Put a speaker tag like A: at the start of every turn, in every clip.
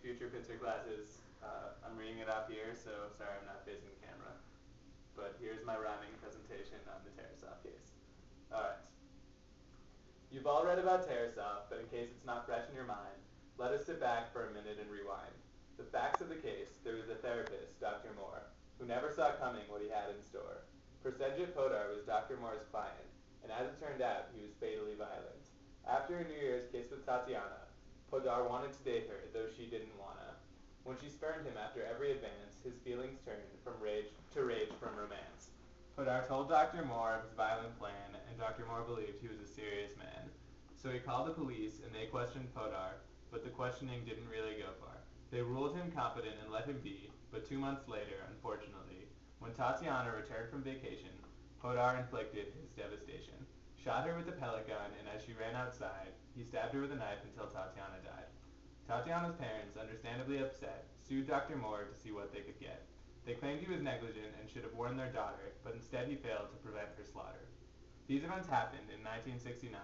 A: future picture glasses. I'm reading it off here, so sorry I'm not facing the camera. But here's my rhyming presentation on the Tarasoff case. Alright. You've all read about Tarasoff, but in case it's not fresh in your mind, let us sit back for a minute and rewind. The facts of the case: there was a therapist, Dr. Moore, who never saw coming what he had in store. Prasenjit Podar was Dr. Moore's client, and as it turned out, he was fatally violent. After a New Year's kiss with Tatiana, Podar wanted to date her, though she didn't wanna. When she spurned him after every advance, his feelings turned from rage from romance. Podar told Dr. Moore of his violent plan, and Dr. Moore believed he was a serious man. So he called the police, and they questioned Podar, but the questioning didn't really go far. They ruled him competent and let him be, but 2 months later, unfortunately, when Tatiana returned from vacation, Podar inflicted his devastation. Shot her with a pellet gun, and as she ran outside, he stabbed her with a knife until Tatiana died. Tatiana's parents, understandably upset, sued Dr. Moore to see what they could get. They claimed he was negligent and should have warned their daughter, but instead he failed to prevent her slaughter. These events happened in 1969,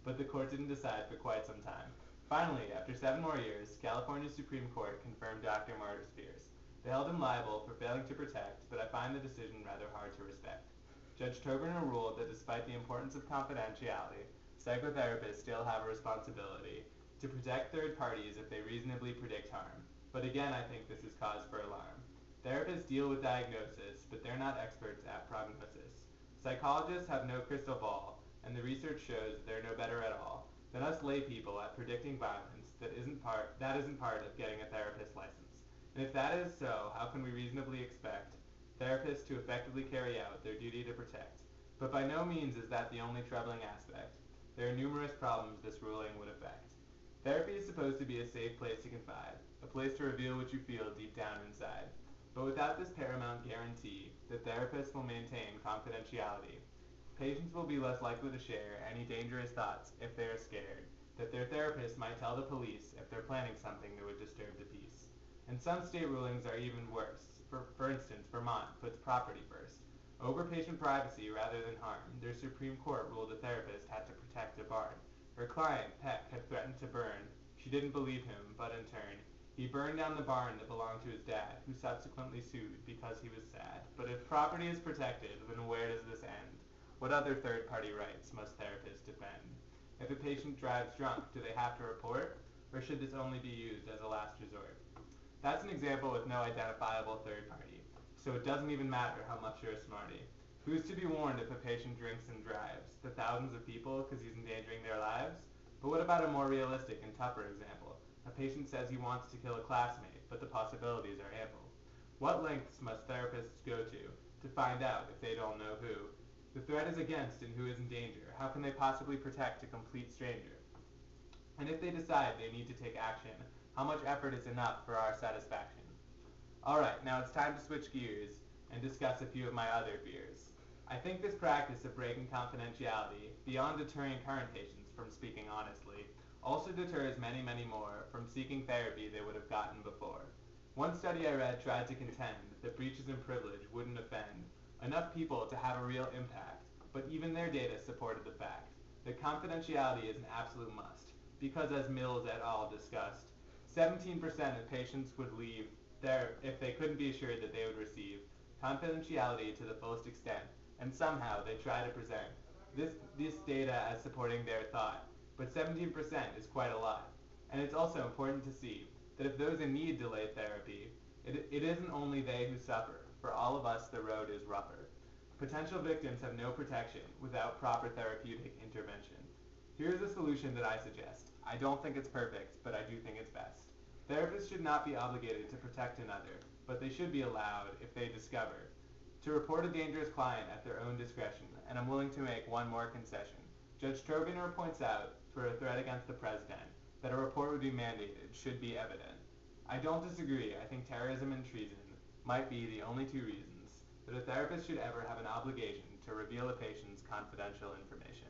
A: but the court didn't decide for quite some time. Finally, after 7 more years, California's Supreme Court confirmed Dr. Moore's fears. They held him liable for failing to protect, but I find the decision rather hard to respect. Judge Tobiner ruled that despite the importance of confidentiality, psychotherapists still have a responsibility to protect third parties if they reasonably predict harm. But again, I think this is cause for alarm. Therapists deal with diagnosis, but they're not experts at prognosis. Psychologists have no crystal ball, and the research shows that they're no better at all than us lay people at predicting violence that isn't part of getting a therapist license. And if that is so, how can we reasonably expect therapists to effectively carry out their duty to protect? But by no means is that the only troubling aspect. There are numerous problems this ruling would affect. Therapy is supposed to be a safe place to confide, a place to reveal what you feel deep down inside. But without this paramount guarantee that therapists will maintain confidentiality, patients will be less likely to share any dangerous thoughts if they are scared that their therapist might tell the police if they're planning something that would disturb the peace. And some state rulings are even worse. For instance, Vermont puts property first. Over patient privacy rather than harm, their Supreme Court ruled a therapist had to protect a barn. Her client, Peck, had threatened to burn. She didn't believe him, but in turn, he burned down the barn that belonged to his dad, who subsequently sued because he was sad. But if property is protected, then where does this end? What other third-party rights must therapists defend? If a patient drives drunk, do they have to report? Or should this only be used as a last resort? That's an example with no identifiable third party, so it doesn't even matter how much you're a smarty. Who's to be warned if a patient drinks and drives? The thousands of people because he's endangering their lives? But what about a more realistic and tougher example? A patient says he wants to kill a classmate, but the possibilities are ample. What lengths must therapists go to find out if they don't know who? The threat is against and who is in danger. How can they possibly protect a complete stranger? And if they decide they need to take action, how much effort is enough for our satisfaction? Alright, now it's time to switch gears and discuss a few of my other fears. I think this practice of breaking confidentiality, beyond deterring current patients from speaking honestly, also deters many, many more from seeking therapy they would have gotten before. One study I read tried to contend that breaches in privilege wouldn't offend enough people to have a real impact, but even their data supported the fact that confidentiality is an absolute must, because as Mills et al. Discussed, 17% of patients would leave if they couldn't be assured that they would receive confidentiality to the fullest extent, and somehow they try to present this data as supporting their thought. But 17% is quite a lot. And it's also important to see that if those in need delay therapy, it isn't only they who suffer. For all of us, the road is rougher. Potential victims have no protection without proper therapeutic intervention. Here's a solution that I suggest. I don't think it's perfect, but I do think it's best. Therapists should not be obligated to protect another, but they should be allowed, if they discover, to report a dangerous client at their own discretion, and I'm willing to make one more concession. Judge Trobiner points out, for a threat against the president, that a report would be mandated should be evident. I don't disagree. I think terrorism and treason might be the only 2 reasons that a therapist should ever have an obligation to reveal a patient's confidential information.